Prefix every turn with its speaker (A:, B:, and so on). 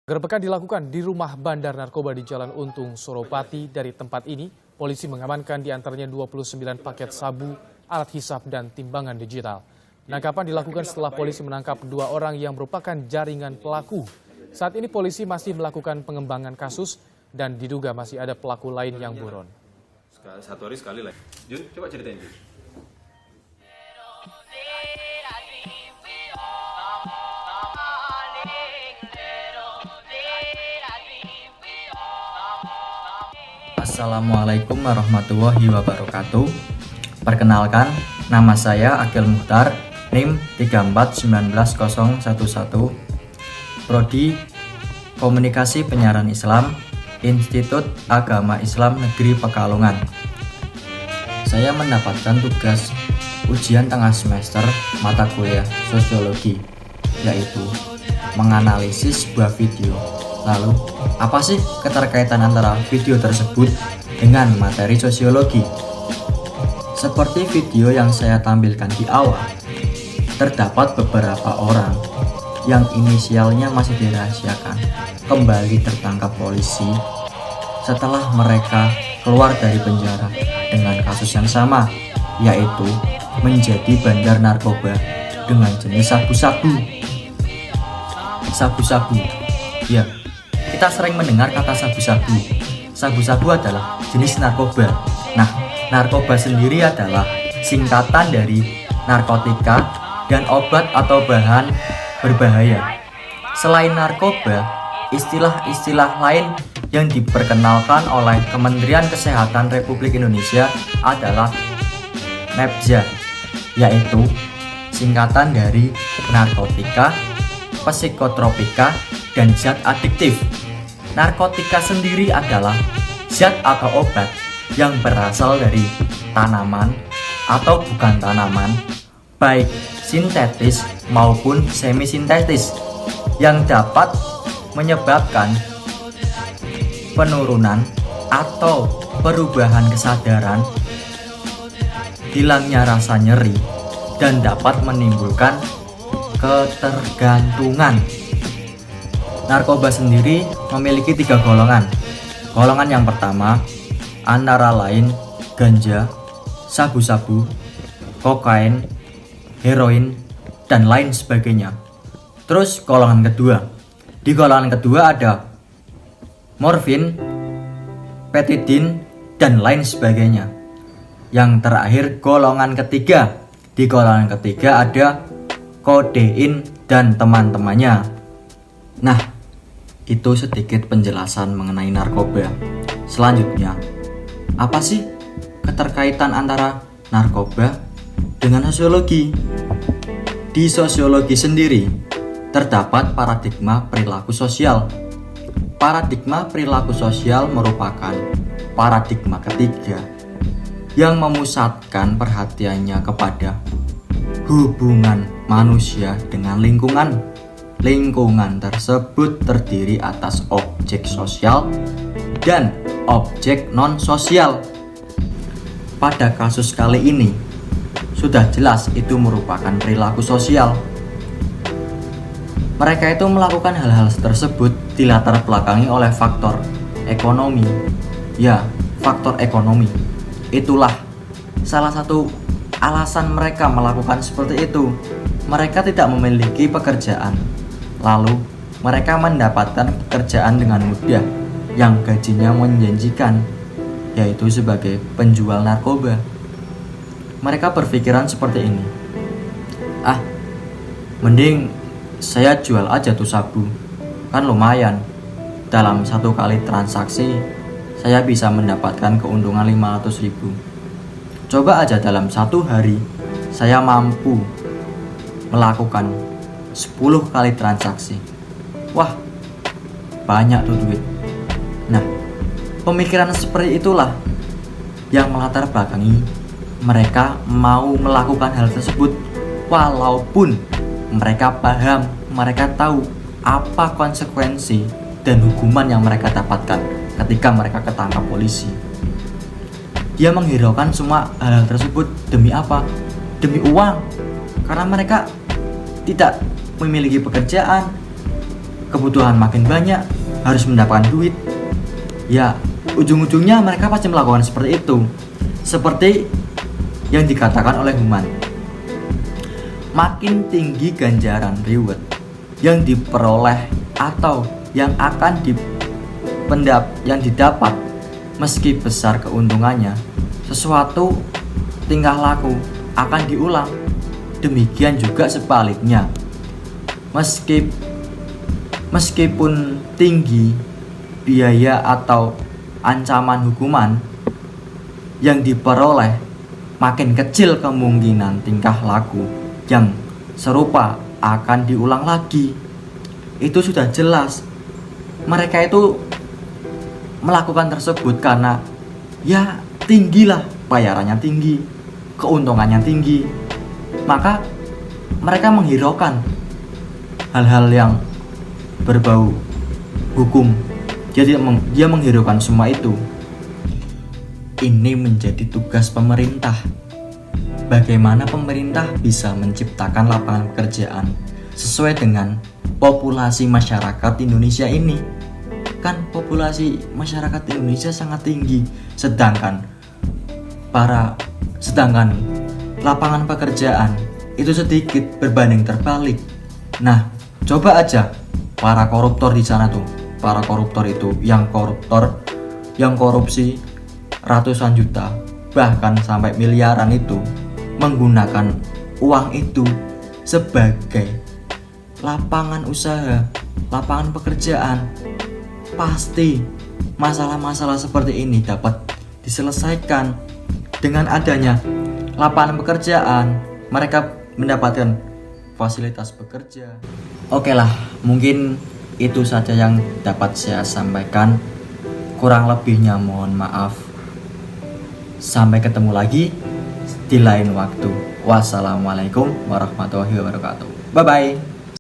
A: Penggerbekan dilakukan di rumah bandar narkoba di Jalan Untung, Suropati. Dari tempat ini, polisi mengamankan di antaranya 29 paket sabu, alat hisap, dan timbangan digital. Penangkapan dilakukan setelah polisi menangkap 2 orang yang merupakan jaringan pelaku. Saat ini polisi masih melakukan pengembangan kasus dan diduga masih ada pelaku lain yang buron.
B: Satu hari sekali lah. Jun, coba ceritain Jun.
C: Assalamualaikum warahmatullahi wabarakatuh. Perkenalkan, nama saya Akil Muhtar, NIM 3419011, Prodi Komunikasi Penyiaran Islam, Institut Agama Islam Negeri Pekalongan. Saya mendapatkan tugas ujian tengah semester mata kuliah Sosiologi, yaitu menganalisis sebuah video. Lalu, apa sih keterkaitan antara video tersebut dengan materi sosiologi? Seperti video yang saya tampilkan di awal, terdapat beberapa orang yang inisialnya masih dirahasiakan kembali tertangkap polisi setelah mereka keluar dari penjara dengan kasus yang sama, yaitu menjadi bandar narkoba dengan jenis sabu-sabu. Sabu-sabu, ya. Kita sering mendengar kata sabu-sabu. Sabu-sabu adalah jenis narkoba. Nah, narkoba sendiri adalah singkatan dari narkotika dan obat atau bahan berbahaya. Selain narkoba, istilah-istilah lain yang diperkenalkan oleh Kementerian Kesehatan Republik Indonesia adalah NEPZA, yaitu singkatan dari narkotika, psikotropika, dan zat adiktif. Narkotika sendiri adalah zat atau obat yang berasal dari tanaman atau bukan tanaman, baik sintetis maupun semi-sintetis, yang dapat menyebabkan penurunan atau perubahan kesadaran, hilangnya rasa nyeri, dan dapat menimbulkan ketergantungan. Narkoba sendiri memiliki 3 golongan. Golongan yang pertama antara lain ganja, sabu-sabu, kokain, heroin, dan lain sebagainya. Terus golongan kedua. Di golongan kedua ada morfin, petidin, dan lain sebagainya. Yang terakhir golongan ketiga. Di golongan ketiga ada kodein dan teman-temannya. Nah, itu sedikit penjelasan mengenai narkoba. Selanjutnya, apa sih keterkaitan antara narkoba dengan sosiologi? Di sosiologi sendiri, terdapat paradigma perilaku sosial. Paradigma perilaku sosial merupakan paradigma ketiga yang memusatkan perhatiannya kepada hubungan manusia dengan lingkungan. Lingkungan tersebut terdiri atas objek sosial dan objek non-sosial. Pada kasus kali ini, sudah jelas itu merupakan perilaku sosial. Mereka itu melakukan hal-hal tersebut dilatar belakangi oleh faktor ekonomi. Ya, faktor ekonomi. Itulah salah satu alasan mereka melakukan seperti itu. Mereka tidak memiliki pekerjaan. Lalu, mereka mendapatkan pekerjaan dengan mudah yang gajinya menjanjikan, yaitu sebagai penjual narkoba. Mereka berpikiran seperti ini. Mending saya jual aja tuh sabu. Kan lumayan. Dalam 1 kali transaksi, saya bisa mendapatkan keuntungan 500.000. Coba aja dalam 1 hari, saya mampu melakukan 10 kali transaksi. Wah, banyak tuh duit. Nah, pemikiran seperti itulah yang melatar belakangi mereka mau melakukan hal tersebut, walaupun mereka paham, mereka tahu apa konsekuensi dan hukuman yang mereka dapatkan ketika mereka ketangkap polisi. Dia menghiraukan semua hal tersebut demi apa? Demi uang. Karena mereka tidak memiliki pekerjaan, kebutuhan makin banyak, harus mendapatkan duit. Ya, ujung-ujungnya mereka pasti melakukan seperti itu. Seperti yang dikatakan oleh Human. Makin tinggi ganjaran reward yang diperoleh atau yang akan yang didapat, meski besar keuntungannya, sesuatu tingkah laku akan diulang. Demikian juga sebaliknya. Meskipun tinggi biaya atau ancaman hukuman yang diperoleh, makin kecil kemungkinan tingkah laku yang serupa akan diulang lagi. Itu sudah jelas. Mereka itu melakukan tersebut karena ya tinggilah, bayarannya tinggi, keuntungannya tinggi. Maka mereka menghiraukan hal-hal yang berbau hukum. Dia menghiraukan semua itu. Ini menjadi tugas pemerintah. Bagaimana pemerintah bisa menciptakan lapangan pekerjaan sesuai dengan populasi masyarakat Indonesia ini? Kan populasi masyarakat Indonesia sangat tinggi, sedangkan lapangan pekerjaan itu sedikit berbanding terbalik. Nah, coba aja para koruptor di sana tuh, para koruptor itu yang korupsi ratusan juta bahkan sampai miliaran itu menggunakan uang itu sebagai lapangan usaha, lapangan pekerjaan. Pasti masalah-masalah seperti ini dapat diselesaikan dengan adanya lapangan pekerjaan. Mereka mendapatkan fasilitas bekerja. Oke lah, mungkin itu saja yang dapat saya sampaikan. Kurang lebihnya mohon maaf. Sampai ketemu lagi di lain waktu. Wassalamualaikum warahmatullahi wabarakatuh. Bye bye.